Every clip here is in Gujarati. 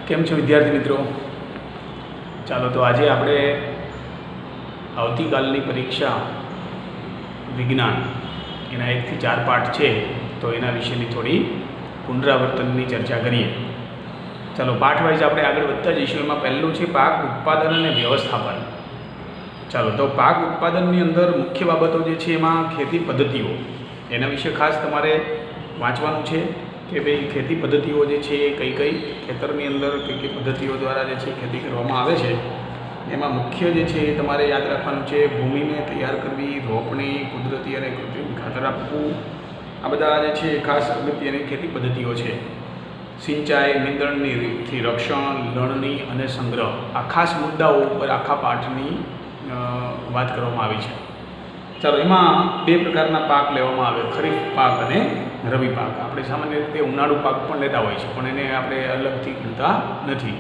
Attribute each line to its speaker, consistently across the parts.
Speaker 1: કેમ છો વિદ્યાર્થી મિત્રો? ચાલો તો આજે આપણે આવતીકાલની પરીક્ષા વિજ્ઞાન એના 1 થી 4 પાઠ છે તો એના વિશેની થોડી પુનરાવર્તનની ચર્ચા કરીએ. ચાલો પાઠ વાઇઝ આપણે આગળ વધતા જઈશું. એમાં પહેલું છે પાક ઉત્પાદન અને વ્યવસ્થાપન. ચાલો તો પાક ઉત્પાદનની અંદર મુખ્ય બાબતો જે છે એમાં ખેતી પદ્ધતિઓ, એના વિશે ખાસ તમારે વાંચવાનું છે કે ભાઈ ખેતી પદ્ધતિઓ જે છે એ કઈ કઈ ખેતરની અંદર કઈ કઈ પદ્ધતિઓ દ્વારા જે છે ખેતી કરવામાં આવે છે. એમાં મુખ્ય જે છે એ તમારે યાદ રાખવાનું છે ભૂમિને તૈયાર કરવી, રોપણી, કુદરતી અને કૃત્રિમ ખાતર આપવું. આ બધા જે છે ખાસ અગત્યની ખેતી પદ્ધતિઓ છે. સિંચાઈ, નીંદણની રીતથી રક્ષણ, લણણી અને સંગ્રહ, આ ખાસ મુદ્દાઓ ઉપર આખા પાઠની વાત કરવામાં આવી છે. ચાલો એમાં 2 પ્રકારના પાક લેવામાં આવે, ખરીફ પાક અને રવિ પાક. આપણે સામાન્ય રીતે ઉનાળુ પાક પણ લેતા હોય છે, પણ એને આપણે અલગથી ગણતા નથી.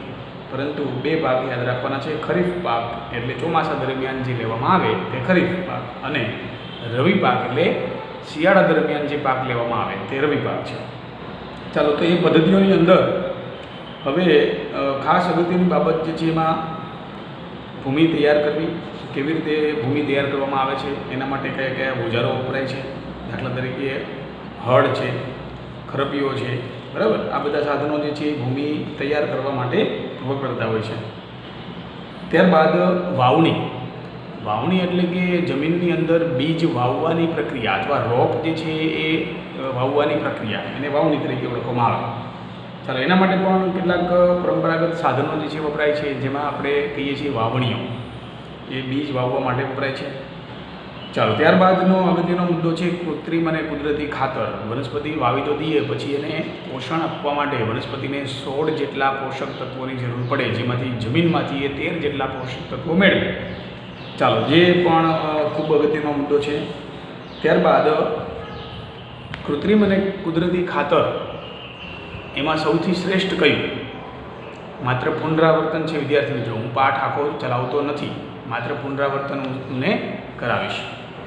Speaker 1: પરંતુ 2 પાક યાદ રાખવાના છે. ખરીફ પાક એટલે ચોમાસા દરમિયાન જે લેવામાં આવે તે ખરીફ પાક, અને રવિ પાક એટલે શિયાળા દરમિયાન જે પાક લેવામાં આવે તે રવિ પાક છે. ચાલો તો એ પદ્ધતિઓની અંદર હવે ખાસ અગત્યની બાબત જે છે એમાં ભૂમિ તૈયાર કરવી. કેવી રીતે ભૂમિ તૈયાર કરવામાં આવે છે, એના માટે કયા કયા ઓજારો વપરાય છે. દાખલા તરીકે હળ છે, ખરપીઓ છે, બરાબર. આ બધા સાધનો જે છે ભૂમિ તૈયાર કરવા માટે વપરાતા હોય છે. ત્યારબાદ વાવણી એટલે કે જમીનની અંદર બીજ વાવવાની પ્રક્રિયા અથવા રોપ જે છે એ વાવવાની પ્રક્રિયા, એને વાવણી તરીકે ઓળખવામાં આવે. ચાલો એના માટે પણ કેટલાક પરંપરાગત સાધનો જે છે વપરાય છે, જેમાં આપણે કહીએ છીએ વાવણીઓ. એ બીજ વાવવા માટે વપરાય છે. ચાલો ત્યારબાદનો અગત્યનો મુદ્દો છે કૃત્રિમ અને કુદરતી ખાતર. વનસ્પતિ વાવી તો દઈએ, પછી એને પોષણ આપવા માટે વનસ્પતિને 16 જેટલા પોષક તત્વોની જરૂર પડે, જેમાંથી જમીનમાંથી એ 13 જેટલા પોષક તત્વો મેળવે. ચાલો જે પણ ખૂબ અગત્યનો મુદ્દો છે. ત્યારબાદ કૃત્રિમ અને કુદરતી ખાતર, એમાં સૌથી શ્રેષ્ઠ કયું? માત્ર પુનરાવર્તન છે વિદ્યાર્થી મિત્રો. હું પાઠ આખો ચલાવતો નથી, માત્ર પુનરાવર્તન હું કરાવીશ.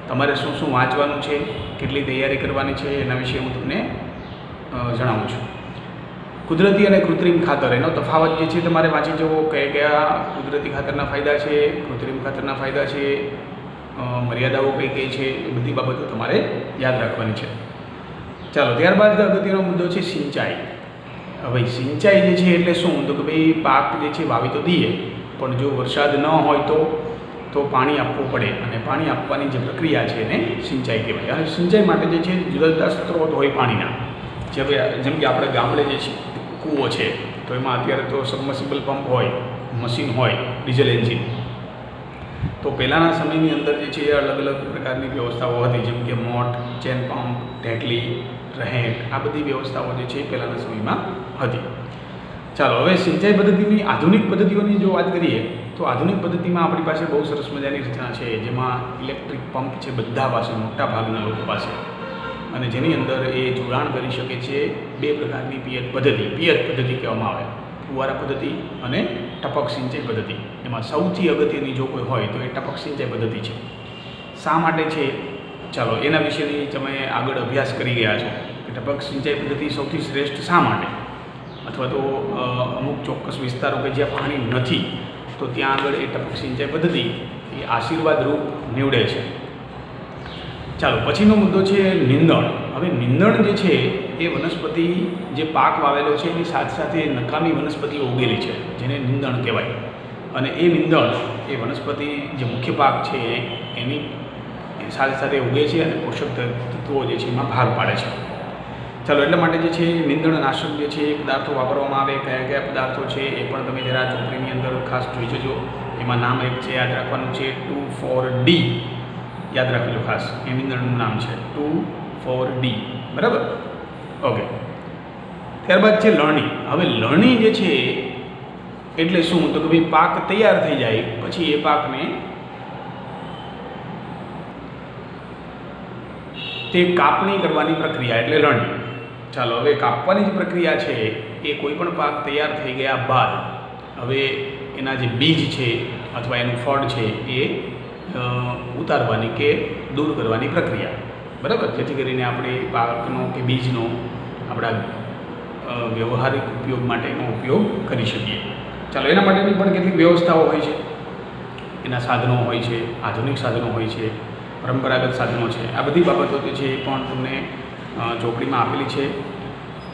Speaker 1: તમારે શું શું વાંચવાનું છે, કેટલી તૈયારી કરવાની છે, એના વિશે હું તમને જણાવું છું. કુદરતી અને કૃત્રિમ ખાતર, એનો તફાવત જે છે તમારે વાંચી જવો. કયા કયા કુદરતી ખાતરના ફાયદા છે, કૃત્રિમ ખાતરના ફાયદા છે, મર્યાદાઓ કઈ કઈ છે, એ બધી બાબતો તમારે યાદ રાખવાની છે. ચાલો ત્યારબાદ અગત્યનો મુદ્દો છે સિંચાઈ. હવે સિંચાઈ જે છે એટલે શું? તો કે ભાઈ પાક જે છે વાવી તો દઈએ, પણ જો વરસાદ ન હોય તો પાણી આપવું પડે, અને પાણી આપવાની જે પ્રક્રિયા છે એને સિંચાઈ કહેવાય. હવે સિંચાઈ માટે જે છે જુદા જુદા સ્ત્રોત હોય પાણીના. જેમ કે આપણે ગામડે જે છે કૂવો છે, તો એમાં અત્યારે તો સબમર્સિબલ પંપ હોય, મશીન હોય, ડીઝલ એન્જિન. તો પહેલાંના સમયની અંદર જે છે અલગ અલગ પ્રકારની વ્યવસ્થાઓ હતી, જેમ કે મોટ, ચેન પંપ, ઢેકલી, રહેંટ, આ બધી વ્યવસ્થાઓ જે છે પહેલાંના સમયમાં હતી. ચાલો હવે સિંચાઈ પદ્ધતિની આધુનિક પદ્ધતિઓની જો વાત કરીએ તો આધુનિક પદ્ધતિમાં આપણી પાસે બહુ સરસ મજાની રચના છે, જેમાં ઇલેક્ટ્રિક પંપ છે બધા પાસે, મોટા ભાગના લોકો પાસે, અને જેની અંદર એ જોડાણ કરી શકે છે 2 પ્રકારની પિયત પદ્ધતિ કહેવામાં આવે, ફુવારા પદ્ધતિ અને ટપક સિંચાઈ પદ્ધતિ. એમાં સૌથી અગત્યની જો કોઈ હોય તો એ ટપક સિંચાઈ પદ્ધતિ છે. શા માટે છે? ચાલો એના વિશેની તમે આગળ અભ્યાસ કરી ગયા છો કે ટપક સિંચાઈ પદ્ધતિ સૌથી શ્રેષ્ઠ શા માટે, અથવા તો અમુક ચોક્કસ વિસ્તારો કે જ્યાં પાણી નથી તો ત્યાં આગળ એ ટપક સિંચાઈ પદ્ધતિ એ આશીર્વાદરૂપ નીવડે છે. ચાલો પછીનો મુદ્દો છે નીંદણ. હવે નીંદણ જે છે એ વનસ્પતિ જે પાક વાવેલો છે એની સાથે સાથે નકામી વનસ્પતિઓ ઉગેલી છે, જેને નીંદણ કહેવાય. અને એ નીંદણ એ વનસ્પતિ જે મુખ્ય પાક છે એની સાથે સાથે ઉગે છે અને પોષક તત્વો જે છે એમાં ભાર પાડે છે. ચાલો એટલા માટે જે છે નીંદણનાશક જે છે એ પદાર્થો વાપરવામાં આવે. કયા કયા પદાર્થો છે એ પણ તમે જરા ચોપડીની અંદર ખાસ જોઈ જજો. એમાં નામ એક છે, યાદ રાખવાનું છે 2,4-D. યાદ રાખી લો ખાસ, એ નીંદણનું નામ છે 2,4-D, બરાબર? ઓકે. ત્યારબાદ છે લણણી. હવે લણણી જે છે એટલે શું? તો કે ભાઈ પાક તૈયાર થઈ જાય પછી એ પાકને તે કાપણી કરવાની પ્રક્રિયા એટલે લણણી. ચાલો હવે કાપવાની જે પ્રક્રિયા છે એ કોઈ પણ પાક તૈયાર થઈ ગયા બાદ હવે એના જે બીજ છે અથવા એનું ફળ છે એ ઉતારવાની કે દૂર કરવાની પ્રક્રિયા, બરાબર? જેથી કરીને આપણે પાકનો કે બીજનો આપણા વ્યવહારિક ઉપયોગ માટે એનો ઉપયોગ કરી શકીએ. ચાલો, એના માટેની પણ કેટલીક વ્યવસ્થાઓ હોય છે. એના સાધનો હોય છે, આધુનિક સાધનો હોય છે, પરંપરાગત સાધનો છે. આ બધી બાબતો જે છે એ પણ તમને ચોપડીમાં આપેલી છે.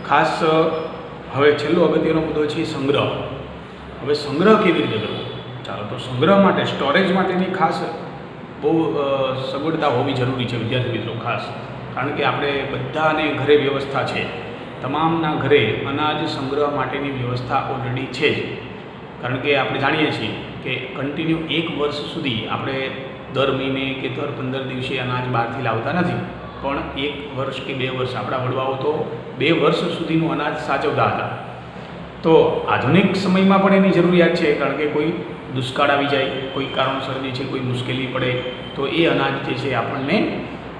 Speaker 1: ખાસ હવે છેલ્લો અગત્યનો મુદ્દો છે સંગ્રહ. હવે સંગ્રહ કેવી રીતે કરવો? ચાલો, તો સંગ્રહ માટે સ્ટોરેજ માટેની ખાસ બહુ સગવડતા હોવી જરૂરી છે વિદ્યાર્થી મિત્રો. ખાસ કારણ કે આપણે બધાને ઘરે વ્યવસ્થા છે, તમામના ઘરે અનાજ સંગ્રહ માટેની વ્યવસ્થા ઓલરેડી છે જ. કારણ કે આપણે જાણીએ છીએ કે કન્ટિન્યુ 1 વર્ષ સુધી આપણે દર મહિને કે દર 15 દિવસે અનાજ બહારથી લાવતા નથી, પણ 1 વર્ષ કે 2 વર્ષ આપણા વડવાઓ તો 2 વર્ષ સુધીનું અનાજ સાચવતા હતા. તો આધુનિક સમયમાં પણ એની જરૂરિયાત છે, કારણ કે કોઈ દુષ્કાળ આવી જાય, કોઈ કારણસર જે છે કોઈ મુશ્કેલી પડે તો એ અનાજ જે છે આપણને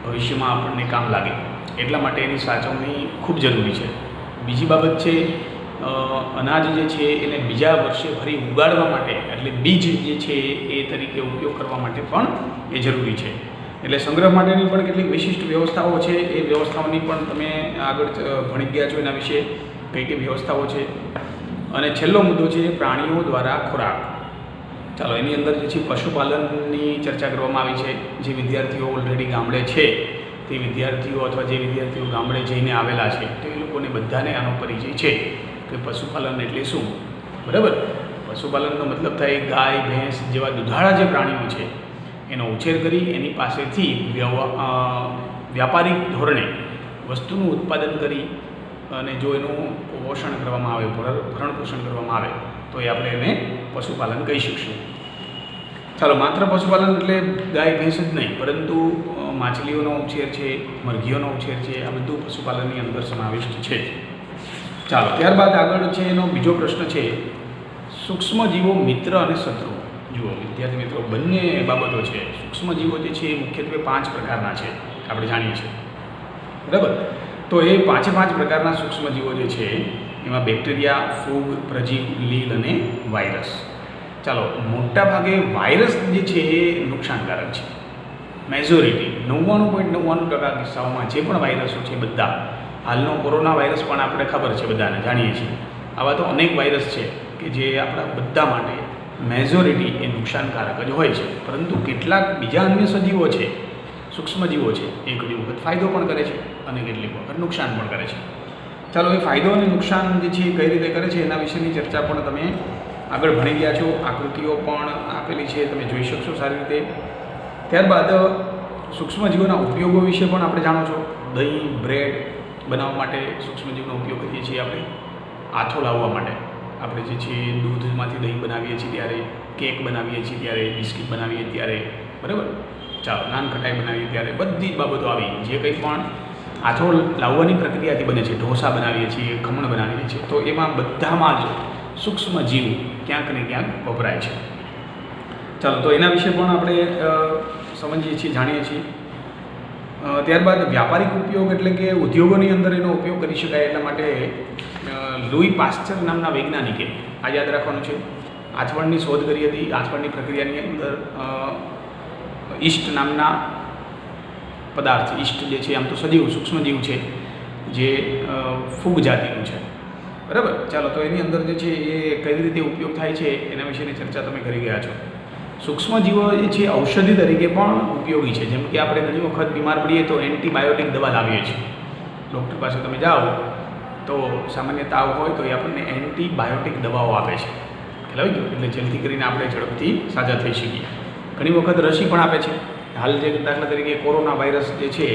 Speaker 1: ભવિષ્યમાં આપણને કામ લાગે. એટલા માટે એની સાચવણી ખૂબ જરૂરી છે. બીજી બાબત છે, અનાજ જે છે એને બીજા વર્ષે ફરી ઉગાડવા માટે, એટલે બીજ જે છે એ તરીકે ઉપયોગ કરવા માટે પણ એ જરૂરી છે. એટલે સંગ્રહ માટેની પણ કેટલીક વિશિષ્ટ વ્યવસ્થાઓ છે. એ વ્યવસ્થાઓની પણ તમે આગળ ભણી ગયા છો, એના વિશે કઈ કઈ વ્યવસ્થાઓ છે. અને છેલ્લો મુદ્દો છે પ્રાણીઓ દ્વારા ખોરાક. ચાલો, એની અંદર જે છે પશુપાલનની ચર્ચા કરવામાં આવી છે. જે વિદ્યાર્થીઓ ઓલરેડી ગામડે છે તે વિદ્યાર્થીઓ અથવા જે વિદ્યાર્થીઓ ગામડે જઈને આવેલા છે તો એ લોકોને બધાને આનો પરિચય છે કે પશુપાલન એટલે શું. બરાબર? પશુપાલનનો મતલબ થાય ગાય, ભેંસ જેવા દુધાળા જે પ્રાણીઓ છે એનો ઉછેર કરી એની પાસેથી વ્યાપારિક ધોરણે વસ્તુનું ઉત્પાદન કરી અને જો એનું પોષણ કરવામાં આવે, ભરણ પોષણ કરવામાં આવે તો એ આપણે એને પશુપાલન કહી શકીશું. ચાલો, માત્ર પશુપાલન એટલે ગાય ભેંસ જ નહીં, પરંતુ માછલીઓનો ઉછેર છે, મરઘીઓનો ઉછેર છે, આ બધું પશુપાલનની અંદર સમાવિષ્ટ છે. ચાલો, ત્યારબાદ આગળ છે એનો બીજો પ્રશ્ન છે સૂક્ષ્મજીવો મિત્ર અને શત્રુ. જુઓ વિદ્યાર્થી મિત્રો, બંને બાબતો છે. સૂક્ષ્મજીવો જે છે એ મુખ્યત્વે 5 પ્રકારના છે, આપણે જાણીએ છીએ. બરાબર? તો એ 5 પ્રકારના સૂક્ષ્મજીવો જે છે એમાં બેક્ટેરિયા, ફૂગ, પ્રજીવ, લીલ અને વાયરસ. ચાલો, મોટાભાગે વાયરસ જે છે એ નુકસાનકારક છે. મેજોરિટી 99.99% કિસ્સાઓમાં જે પણ વાયરસો છે બધા, હાલનો કોરોના વાયરસ પણ આપણે ખબર છે, બધાને જાણીએ છીએ. આવા તો અનેક વાયરસ છે કે જે આપણા બધા માટે મેજોરિટી એ નુકસાનકારક જ હોય છે. પરંતુ કેટલાક બીજા અન્ય સજીવો છે, સૂક્ષ્મજીવો છે, એ ઘણી વખત ફાયદો પણ કરે છે અને કેટલીક વખત નુકસાન પણ કરે છે. ચાલો, એ ફાયદો અને નુકસાન જે છે કઈ રીતે કરે છે એના વિશેની ચર્ચા પણ તમે આગળ ભણી ગયા છો. આકૃતિઓ પણ આપેલી છે, તમે જોઈ શકશો સારી રીતે. ત્યારબાદ સૂક્ષ્મજીવોના ઉપયોગો વિશે પણ આપણે જાણો છો. દહીં, બ્રેડ બનાવવા માટે સૂક્ષ્મજીવનો ઉપયોગ કરીએ છીએ આપણે. આથો લાવવા માટે આપણે જે છે દૂધમાંથી દહીં બનાવીએ છીએ ત્યારે, કેક બનાવીએ છીએ ત્યારે, બિસ્કિટ બનાવીએ ત્યારે. બરાબર? ચાલો, નાનખટાઈ બનાવીએ ત્યારે, બધી જ બાબતો આવી જે કંઈ પણ આથો લાવવાની પ્રક્રિયાથી બને છે. ઢોસા બનાવીએ છીએ, ખમણ બનાવીએ છીએ, તો એમાં બધામાં જ સૂક્ષ્મજીવ ક્યાંક ને ક્યાંક વપરાય છે. ચાલો, તો એના વિશે પણ આપણે સમજીએ છીએ, જાણીએ છીએ. ત્યારબાદ વ્યાપારિક ઉપયોગ એટલે કે ઉદ્યોગોની અંદર એનો ઉપયોગ કરી શકાય એટલા માટે લુઈ પાસ્ચર નામના વૈજ્ઞાનિકે, આ યાદ રાખવાનું છે, આથવણની શોધ કરી હતી. આથવણની પ્રક્રિયાની અંદર ઈસ્ટ નામના પદાર્થ, ઈસ્ટ જે છે આમ તો સજીવ સૂક્ષ્મજીવ છે જે ફૂગ જાતિનું છે. બરાબર? ચાલો, તો એની અંદર જે છે એ કઈ રીતે ઉપયોગ થાય છે એના વિશેની ચર્ચા તમે કરી ગયા છો. સૂક્ષ્મજીવો જે છે ઔષધિ તરીકે પણ ઉપયોગી છે. જેમ કે આપણે ઘણી વખત બીમાર પડીએ તો એન્ટીબાયોટિક દવા લાવીએ છીએ. ડૉક્ટર પાસે તમે જાઓ તો સામાન્ય તાવ હોય તો એ આપણને એન્ટીબાયોટિક દવાઓ આપે છે. ખ્યાલ આવી ગયો? એટલે જેથી કરીને આપણે ઝડપથી સાજા થઈ શકીએ. ઘણી વખત રસી પણ આપે છે. હાલ જે દાખલા તરીકે કોરોના વાયરસ જે છે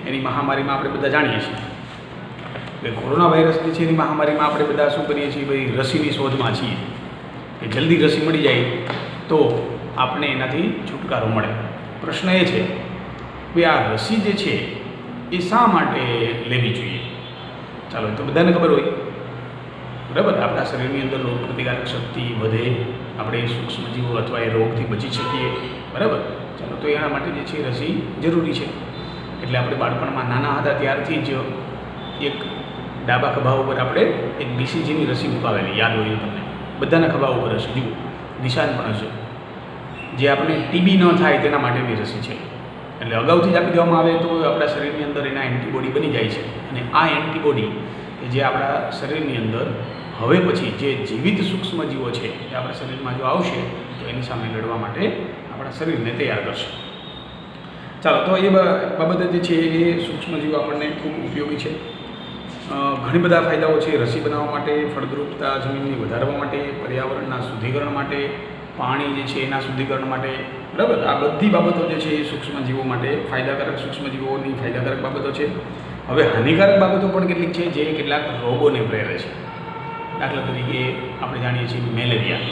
Speaker 1: એની મહામારીમાં આપણે બધા જાણીએ છીએ કે કોરોના વાયરસ જે છે એની મહામારીમાં આપણે બધા શું કરીએ છીએ? ભાઈ, રસીની શોધમાં છીએ કે જલ્દી રસી મળી જાય તો આપણે એનાથી છુટકારો મળે. પ્રશ્ન એ છે કે આ રસી જે છે એ શા માટે લેવી જોઈએ? ચાલો, તો બધાને ખબર હોય. બરાબર? આપણા શરીરની અંદર રોગ પ્રતિકારક શક્તિ વધે, આપણે સૂક્ષ્મજીવો અથવા એ રોગથી બચી શકીએ. બરાબર? ચાલો, તો એના માટે જે છે રસી જરૂરી છે. એટલે આપણે બાળપણમાં નાના હતા ત્યારથી જ એક ડાબા ખભા ઉપર આપણે એક BCGની રસી મુકાવેલી, યાદ હોય તમને બધાના ખભા ઉપર હશે. જુઓ, નિશાન પણ હશે. જે આપણે TB ન થાય તેના માટેની રસી છે. એટલે અગાઉથી જ આપી દેવામાં આવે તો આપણા શરીરની અંદર એના એન્ટીબોડી બની જાય છે અને આ એન્ટીબોડી કે જે આપણા શરીરની અંદર હવે પછી જે જીવિત સૂક્ષ્મજીવો છે એ આપણા શરીરમાં જો આવશે તો એની સામે લડવા માટે આપણા શરીરને તૈયાર કરશે. ચાલો, તો એ બાબતે જે છે એ સૂક્ષ્મજીવો આપણને ખૂબ ઉપયોગી છે. ઘણી બધા ફાયદાઓ છે. રસી બનાવવા માટે, ફળદ્રુપતા જમીનની વધારવા માટે, પર્યાવરણના શુદ્ધિકરણ માટે, પાણી જે છે એના શુદ્ધિકરણ માટે, બરાબર. આ બધી બાબતો જે છે એ સૂક્ષ્મજીવો માટે ફાયદાકારક, સૂક્ષ્મજીવોની ફાયદાકારક બાબતો છે. હવે હાનિકારક બાબતો પણ કેટલીક છે જે કેટલાક રોગોને પ્રેરે છે. દાખલા તરીકે આપણે જાણીએ છીએ મેલેરિયા,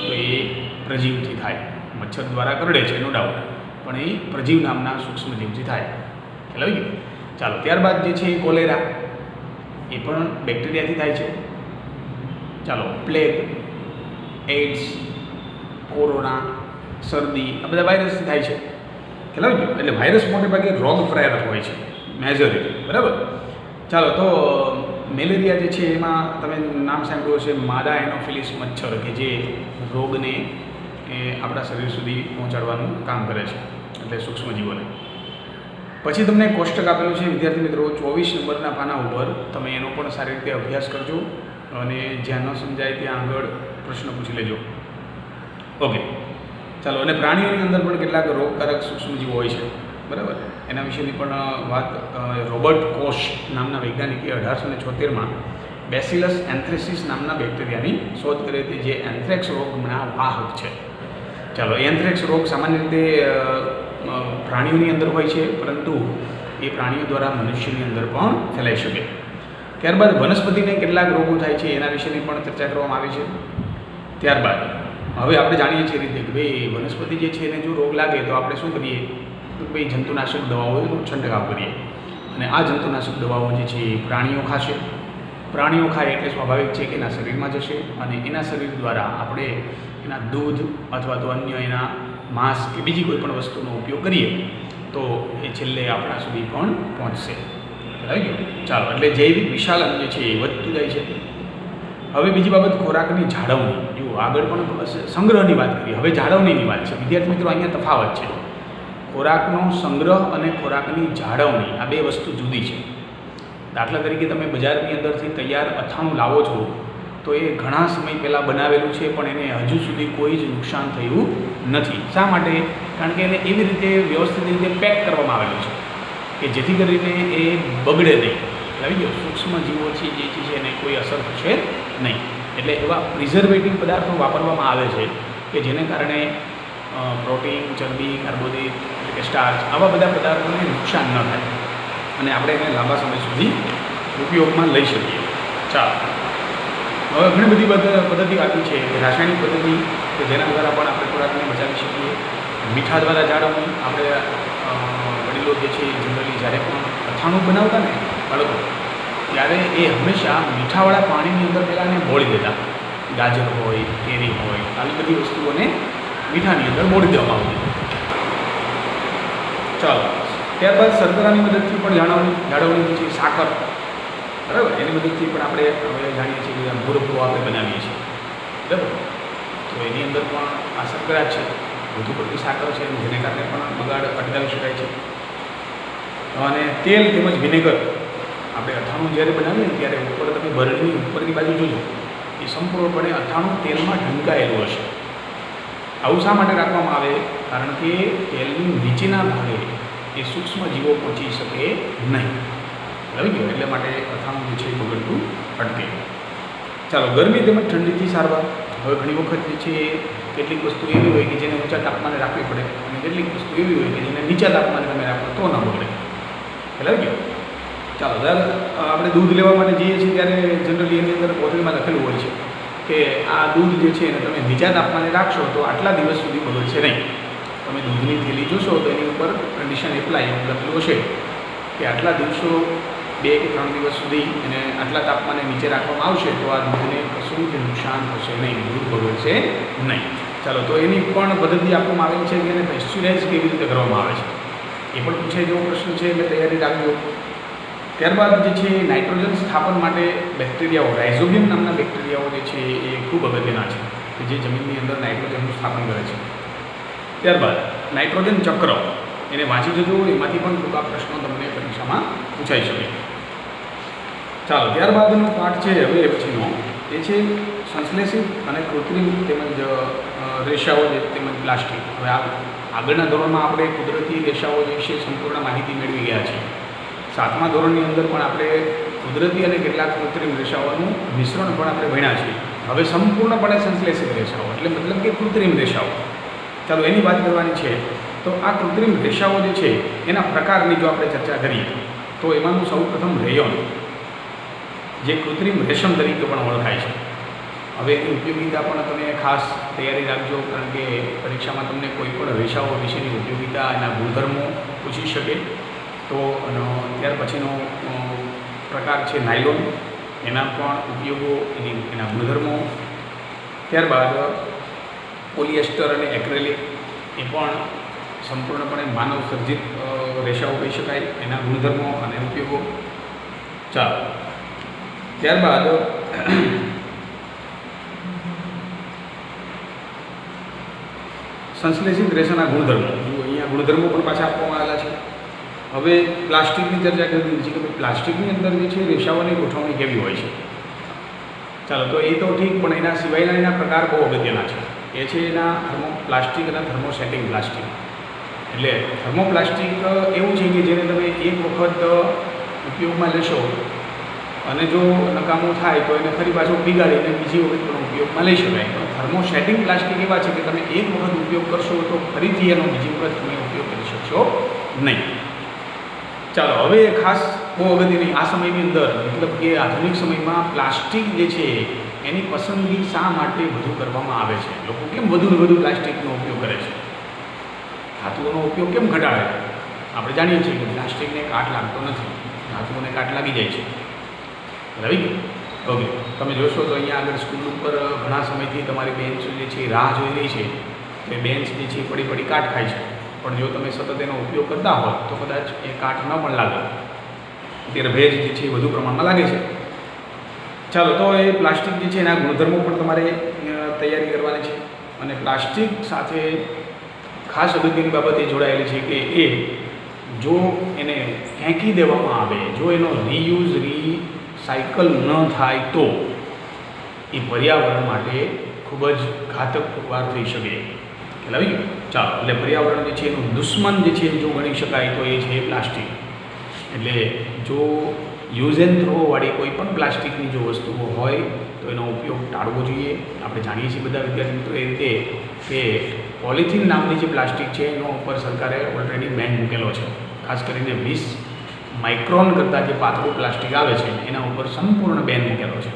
Speaker 1: તો એ પ્રજીવથી થાય. મચ્છર દ્વારા કરડે છે નો ડાઉટ, પણ એ પ્રજીવ નામના સૂક્ષ્મજીવથી થાય. ખ્યાલ આવી ગયો? ચાલો, ત્યારબાદ જે છે એ કોલેરા, એ પણ બેક્ટેરિયાથી થાય છે. ચાલો, પ્લેગ, એઇડ્સ, કોરોના, શરદી, આ બધા વાયરસથી થાય છે. ખ્યાલ આવી ગયો? એટલે વાયરસ મોટે ભાગે રોગ પ્રેરક હોય છે મેજોરિટી, બરાબર. ચાલો, તો મેલેરિયા જે છે એમાં તમે નામ સાંભળ્યું હશે, માદા એનોફિલિસ મચ્છર, કે જે રોગને એ આપણા શરીર સુધી પહોંચાડવાનું કામ કરે છે, એટલે સૂક્ષ્મજીવોને. પછી તમને કોષ્ટક આપેલું છે વિદ્યાર્થી મિત્રો, 24 નંબરના પાના ઉપર. તમે એનો પણ સારી રીતે અભ્યાસ કરજો અને જ્યાં ન સમજાય ત્યાં આગળ પ્રશ્ન પૂછી લેજો. ઓકે, ચાલો. અને પ્રાણીઓની અંદર પણ કેટલાક રોગકારક સૂક્ષ્મજીવો હોય છે, બરાબર. એના વિશેની પણ વાત રોબર્ટ કોશ નામના વૈજ્ઞાનિકે 1876માં બેસિલસ એન્થ્રેસિસ નામના બેક્ટેરિયાની શોધ કરી હતી, જે એન્થ્રેક્સ રોગના વાહક છે. ચાલો, એન્થ્રેક્સ રોગ સામાન્ય રીતે પ્રાણીઓની અંદર હોય છે, પરંતુ એ પ્રાણીઓ દ્વારા મનુષ્યની અંદર પણ ફેલાઈ શકે. ત્યારબાદ વનસ્પતિને કેટલાક રોગો થાય છે એના વિશેની પણ ચર્ચા કરવામાં આવી છે. ત્યારબાદ હવે આપણે જાણીએ છીએ રીતે કે ભાઈ વનસ્પતિ જે છે એને જો રોગ લાગે તો આપણે શું કરીએ, તો ભાઈ જંતુનાશક દવાઓનો છંટકાવ કરીએ. અને આ જંતુનાશક દવાઓ જે છે એ પ્રાણીઓ ખાશે. પ્રાણીઓ ખાય એટલે સ્વાભાવિક છે કે એના શરીરમાં જશે, અને એના શરીર દ્વારા આપણે એના દૂધ અથવા તો અન્ય એના માંસ કે બીજી કોઈ પણ વસ્તુનો ઉપયોગ કરીએ તો એ છેલ્લે આપણા સુધી પણ પહોંચશે. આવી ગયું? ચાલો, એટલે જૈવિક વિશાલન જે છે એ વધતું જાય છે. હવે બીજી બાબત ખોરાકની જાળવણી. જો આગળ પણ સંગ્રહની વાત કરીએ, હવે જાળવણીની વાત છે. વિદ્યાર્થી મિત્રો, અહીંયા તફાવત છે. ખોરાકનો સંગ્રહ અને ખોરાકની જાળવણી, આ બે વસ્તુ જુદી છે. દાખલા તરીકે તમે બજારની અંદરથી તૈયાર અથાણું લાવો છો તો એ ઘણા સમય પહેલાં બનાવેલું છે, પણ એને હજુ સુધી કોઈ જ નુકસાન થયું નથી. શા માટે? કારણ કે એને એવી રીતે વ્યવસ્થિત રીતે પેક કરવામાં આવેલું છે કે જેથી કરીને એ બગડે નહીં. આવી ગયો? સૂક્ષ્મજીવો છે જે છે એને કોઈ અસર થશે નહીં. એટલે એવા પ્રિઝર્વેટિવ પદાર્થો વાપરવામાં આવે છે કે જેને કારણે પ્રોટીન, ચરબી, કાર્બોદિત એટલે કે સ્ટાર્ચ, આવા બધા પદાર્થોને નુકસાન ન થાય અને આપણે એને લાંબા સમય સુધી ઉપયોગમાં લઈ શકીએ. ચાલો, હવે ઘણી બધી પદ્ધતિઓ આપી છે. રાસાયણિક પદ્ધતિ કે જેના દ્વારા પણ આપણે ખોરાકને બચાવી શકીએ. મીઠા દ્વારા જાળવણી. આપણે વડીલો જે છે જનરલી જ્યારે પણ અથાણું બનાવતા ને બાળકો, ત્યારે એ હંમેશા મીઠાવાળા પાણીની અંદર પહેલાં એને બોળી દેતા. ગાજર હોય, કેરી હોય, આવી બધી વસ્તુઓને મીઠાની અંદર બોળી દેવામાં આવતી. ચાલો, ત્યારબાદ શર્કરાની મદદથી પણ જાળવણી છે. સાકર, બરાબર, એની મદદથી પણ આપણે હવે જાણીએ છીએ કે મુરબ્બો આપણે બનાવીએ છીએ, બરાબર. તો એની અંદર પણ આ શર્કરા છે, વધુ પડતી સાકર છે, જેને કારણે પણ બગાડ અટકાવી શકાય છે. અને તેલ તેમજ વિનેગર, આપણે અથાણું જ્યારે બનાવીએ ત્યારે ઉપર તમે બરણીની ઉપરની બાજુ જોજો, એ સંપૂર્ણપણે અથાણું તેલમાં ઢંકાયેલું હશે. આવું શા માટે રાખવામાં આવે? કારણ કે તેલની નીચેના ભાગે એ સૂક્ષ્મજીવો પહોંચી શકે નહીં. આવી ગયો? એટલે માટે અથાણું જે છે બગડતું અટકે. ચાલો, ગરમી તેમજ ઠંડીથી સારવાર. હવે ઘણી વખત જે છે કેટલીક વસ્તુ એવી હોય કે જેને ઊંચા તાપમાને રાખવી પડે, અને કેટલીક વસ્તુ એવી હોય કે જેને નીચા તાપમાને તમે રાખો તો ન બગડે. એટલે આવી ગયો? ચાલો, આપણે દૂધ લેવા માટે જઈએ છીએ ત્યારે જનરલી એની અંદર બોટલમાં લખેલું હોય છે કે આ દૂધ જે છે એને તમે નીચા તાપમાને રાખશો તો આટલા દિવસ સુધી બગડશે નહીં. તમે દૂધની થેલી જોશો તો એની ઉપર કન્ડિશન એપ્લાય એવું લખેલું હશે કે આટલા દિવસો 2 કે 3 દિવસ સુધી એને આટલા તાપમાને નીચે રાખવામાં આવશે તો આ દૂધને કશું જ નુકસાન થશે નહીં, દૂધ બગડશે નહીં. ચાલો, તો એની પણ પદ્ધતિ આપવામાં આવેલી છે કે એને પેસ્ચ્યુરાઇઝ કેવી રીતે કરવામાં આવે છે એ પણ પૂછાય જેવો પ્રશ્ન છે, એટલે તૈયારી રાખજો. ત્યારબાદ જે છે નાઇટ્રોજન સ્થાપન માટે બેક્ટેરિયાઓ, રાઇઝોબિયમ નામના બેક્ટેરિયાઓ જે છે એ ખૂબ અગત્યના છે કે જે જમીનની અંદર નાઇટ્રોજનનું સ્થાપન કરે છે. ત્યારબાદ નાઇટ્રોજન ચક્ર, એને વાંચી જજો, એમાંથી પણ ટૂંકા પ્રશ્નો તમને પરીક્ષામાં પૂછાઈ શકે. ચાલો, ત્યારબાદનો પાઠ છે હવે પછીનો એ છે સંશ્લેષિત અને કૃત્રિમ તેમજ રેસાઓ તેમજ પ્લાસ્ટિક. હવે આગળના ધોરણમાં આપણે કુદરતી રેસાઓ વિશે સંપૂર્ણ માહિતી મેળવી ગયા છીએ. 7મા ધોરણની અંદર પણ આપણે કુદરતી અને કેટલાક કૃત્રિમ રેસાઓનું મિશ્રણ પણ આપણે ભણ્યા છીએ. હવે સંપૂર્ણપણે સંશ્લેષિત રેસાઓ એટલે મતલબ કે કૃત્રિમ રેસાઓ, ચાલો એની વાત કરવાની છે. તો આ કૃત્રિમ રેસાઓ જે છે એના પ્રકારની જો આપણે ચર્ચા કરીએ તો એમાંનું સૌપ્રથમ રેયોન, જે કૃત્રિમ રેશમ તરીકે પણ ઓળખાય છે. હવે એની ઉપયોગિતા પણ તમે ખાસ તૈયારી રાખજો, કારણ કે પરીક્ષામાં તમને કોઈ પણ રેસાઓ વિશેની ઉપયોગિતા, એના ગુણધર્મો પૂછી શકે. તો ત્યાર પછીનો પ્રકાર છે નાયલોન, એના પણ ઉપયોગો, એના ગુણધર્મો. ત્યારબાદ પોલિએસ્ટર અને એક્રેલિક, એ પણ સંપૂર્ણપણે માનવ સર્જિત રેસાઓ કહી શકાય, એના ગુણધર્મો અને ઉપયોગો. ચાલો, ત્યારબાદ સંશ્લેષિત રેસાના ગુણધર્મો. અહીંયા ગુણધર્મો પણ પાછા આપવામાં આવેલા છે. હવે પ્લાસ્ટિકની ચર્ચા કરી દીધી છે કે પ્લાસ્ટિકની અંદર જે છે રેસાઓની ગોઠવણી કેવી હોય છે. ચાલો, તો એ તો ઠીક, પણ એના સિવાયના એના પ્રકાર બહુ અગત્યના છે. એ છે એના થર્મોપ્લાસ્ટિક અને થર્મોસેટિંગ પ્લાસ્ટિક. એટલે થર્મોપ્લાસ્ટિક એવું છે કે જેને તમે એક વખત ઉપયોગમાં લેશો અને જો નકામું થાય તો એને ફરી પાછું પીગાડીને બીજી વખત પણ ઉપયોગમાં લઈ શકાય. પણ થર્મોસેટિંગ પ્લાસ્ટિક એવા છે કે તમે એક વખત ઉપયોગ કરશો તો ફરીથી એનો બીજી વખત તમે ઉપયોગ કરી શકશો નહીં. ચાલો, હવે ખાસ બહુ અગત્યની આ સમયની અંદર, મતલબ કે આધુનિક સમયમાં પ્લાસ્ટિક જે છે એની પસંદગી શા માટે વધુ કરવામાં આવે છે? લોકો કેમ વધુ ને વધુ પ્લાસ્ટિકનો ઉપયોગ કરે છે? ધાતુઓનો ઉપયોગ કેમ ઘટાડે છે? આપણે જાણીએ છીએ કે પ્લાસ્ટિકને કાટ લાગતો નથી, ધાતુઓને કાટ લાગી જાય છે. આવી ગયું? ઓકે, તમે જોશો તો અહીંયા આગળ સ્કૂલ ઉપર ઘણા સમયથી તમારી બેન્ચ જે છે રાહ જોઈ રહી છે. તો એ બેન્ચ જે છે પડી કાટ ખાય છે. પણ જો તમે સતત એનો ઉપયોગ કરતા હો તો કદાચ એ કાટ ન પણ લાગે. અત્યારે ભેજ જે છે વધુ પ્રમાણમાં લાગે છે. ચાલો, તો એ પ્લાસ્ટિક જે છે એના ગુણધર્મો પણ તમારે તૈયારી કરવાની છે. અને પ્લાસ્ટિક સાથે ખાસ અગત્યની બાબત એ જોડાયેલી છે કે એ જો એને ફેંકી દેવામાં આવે, જો એનો રીયુઝ સાયકલ ન થાય તો એ પર્યાવરણ માટે ખૂબ જ ઘાતક વાર થઈ શકે. ખ્યાલ આવી ગયો? ચાલો, એટલે પર્યાવરણ જે છે એનું દુશ્મન જે છે જો ગણી શકાય તો એ છે પ્લાસ્ટિક. એટલે જો યુઝ એન્ડ થ્રોવાળી કોઈ પણ પ્લાસ્ટિકની જો વસ્તુઓ હોય તો એનો ઉપયોગ ટાળવો જોઈએ. આપણે જાણીએ છીએ બધા વિદ્યાર્થી મિત્રો એ રીતે કે પોલિથીન નામની જે પ્લાસ્ટિક છે એનો ઉપર સરકારે ઓલરેડી બેન મૂકેલો છે. ખાસ કરીને 20 માઇક્રોન કરતાં જે પાતળું પ્લાસ્ટિક આવે છે એના ઉપર સંપૂર્ણ બેન મૂકેલો છે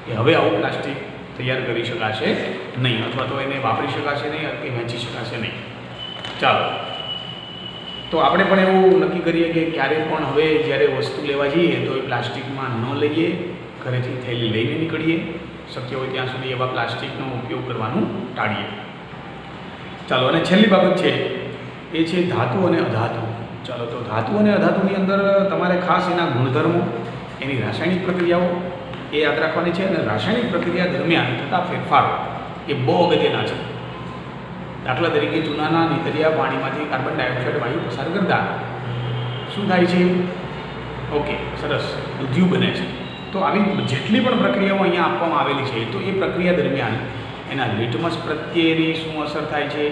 Speaker 1: કે હવે આવું પ્લાસ્ટિક તૈયાર કરી શકાશે નહીં, અથવા તો એને વાપરી શકાશે નહીં કે વેચી શકાશે નહીં. ચાલો, તો આપણે પણ એવું નક્કી કરીએ કે ક્યારેય પણ હવે જ્યારે વસ્તુ લેવા જઈએ તો એ પ્લાસ્ટિકમાં ન લઈએ, ઘરેથી થેલી લઈને નીકળીએ. શક્ય હોય ત્યાં સુધી એવા પ્લાસ્ટિકનો ઉપયોગ કરવાનું ટાળીએ. ચાલો, અને છેલ્લી બાબત છે એ છે ધાતુ અને અધાતુ. ચાલો, તો ધાતુ અને અધાતુની અંદર તમારે ખાસ એના ગુણધર્મો, એની રાસાયણિક પ્રક્રિયાઓ એ યાદ રાખવાની છે. અને રાસાયણિક પ્રક્રિયા દરમિયાન થતા ફેરફારો એ બહુ અગત્યના છે. દાખલા તરીકે ચૂનાના નીતરિયા પાણીમાંથી કાર્બન ડાયોક્સાઇડ વાયુ પસાર કરતા શું થાય છે? ઓકે, સરસ, દૂધિયું બને છે. તો આવી જેટલી પણ પ્રક્રિયાઓ અહીંયા આપવામાં આવેલી છે તો એ પ્રક્રિયા દરમિયાન એના લિટમસ પ્રત્યેની શું અસર થાય છે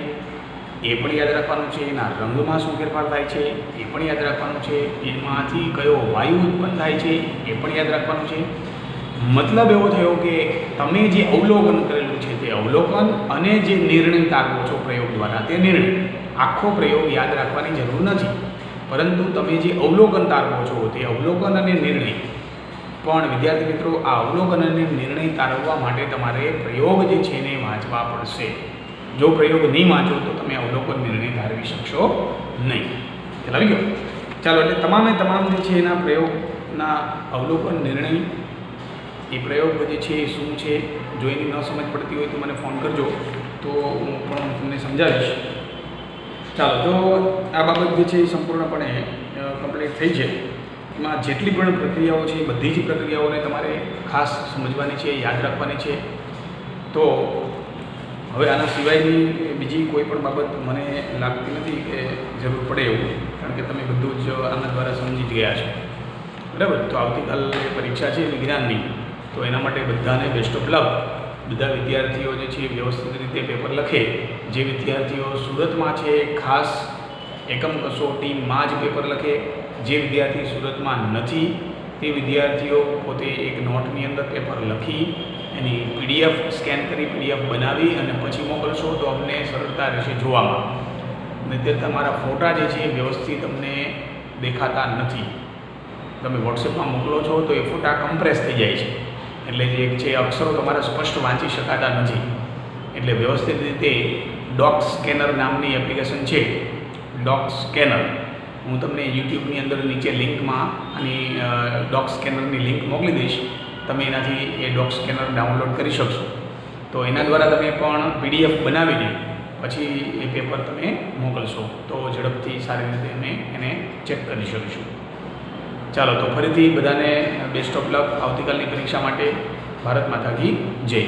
Speaker 1: એ પણ યાદ રાખવાનું છે. એના રંગમાં શું ફેરફાર થાય છે એ પણ યાદ રાખવાનું છે. એમાંથી કયો વાયુ ઉત્પન્ન થાય છે એ પણ યાદ રાખવાનું છે. મતલબ એવો થયો કે તમે જે અવલોકન કરેલું છે તે અવલોકન અને જે નિર્ણય તારવો છો પ્રયોગ દ્વારા તે નિર્ણય, આખો પ્રયોગ યાદ રાખવાની જરૂર નથી, પરંતુ તમે જે અવલોકન તારવો છો તે અવલોકન અને નિર્ણય પણ વિદ્યાર્થી મિત્રો આ અવલોકન અને નિર્ણય તારવવા માટે તમારે પ્રયોગ જે છે એને વાંચવા પડશે. જો પ્રયોગ નહીં વાંચો તો તમે અવલોકન નિર્ણય તારવી શકશો નહીં. ખ્યાલ આવી ગયો? ચાલો, એટલે તમામ જે છે એના પ્રયોગના અવલોકન નિર્ણય, એ પ્રયોગ જે છે એ શું છે, જો એની ન સમજ પડતી હોય તો મને ફોન કરજો, તો હું પણ તમને સમજાવીશ. ચાલો, તો આ બાબત જે છે એ સંપૂર્ણપણે કમ્પ્લીટ થઈ છે. એમાં જેટલી પણ પ્રક્રિયાઓ છે એ બધી જ પ્રક્રિયાઓને તમારે ખાસ સમજવાની છે, યાદ રાખવાની છે. તો હવે આના સિવાયની બીજી કોઈ પણ બાબત મને લાગતી નથી કે જરૂર પડે એવું, કારણ કે તમે બધું જ આના દ્વારા સમજી જ ગયા છો. બરાબર. તો આવતીકાલે પરીક્ષા છે વિજ્ઞાનની, તો એના માટે બધાને બેસ્ટ ઓફ લક. બધા વિદ્યાર્થીઓ જે છે વ્યવસ્થિત રીતે પેપર લખે. જે વિદ્યાર્થીઓ સુરતમાં છે ખાસ એકમ કસોટીમાં જ પેપર લખે. જે વિદ્યાર્થી સુરતમાં નથી તે વિદ્યાર્થીઓ પોતે એક નોટની અંદર પેપર લખી એની PDF સ્કેન કરી PDF બનાવી અને પછી મોકલશો તો અમને સરળતા રહેશે જોવામાં. અને તે તમારા ફોટા જે છે વ્યવસ્થિત તમને દેખાતા નથી. તમે વોટ્સએપમાં મોકલો છો તો એ ફોટા કમ્પ્રેસ થઈ જાય છે, એટલે જે એક છે અક્ષરો તમારા સ્પષ્ટ વાંચી શકાતા નથી. એટલે વ્યવસ્થિત રીતે ડોક સ્કેનર નામની એપ્લિકેશન છે, ડોક સ્કેનર. હું તમને યુટ્યુબની અંદર નીચે લિંકમાં આની ડોક સ્કેનરની લિંક મોકલી દઈશ. તમે એનાથી એ ડોક સ્કેનર ડાઉનલોડ કરી શકશો. તો એના દ્વારા તમે પણ PDF બનાવીને પછી એ પેપર તમે મોકલશો તો ઝડપથી સારી રીતે અમે એને ચેક કરી શકીશું. ચાલો, તો ફરીથી બધાને બેસ્ટ ઓફ લક આવતીકાલની પરીક્ષા માટે. ભારત માતા કી જય.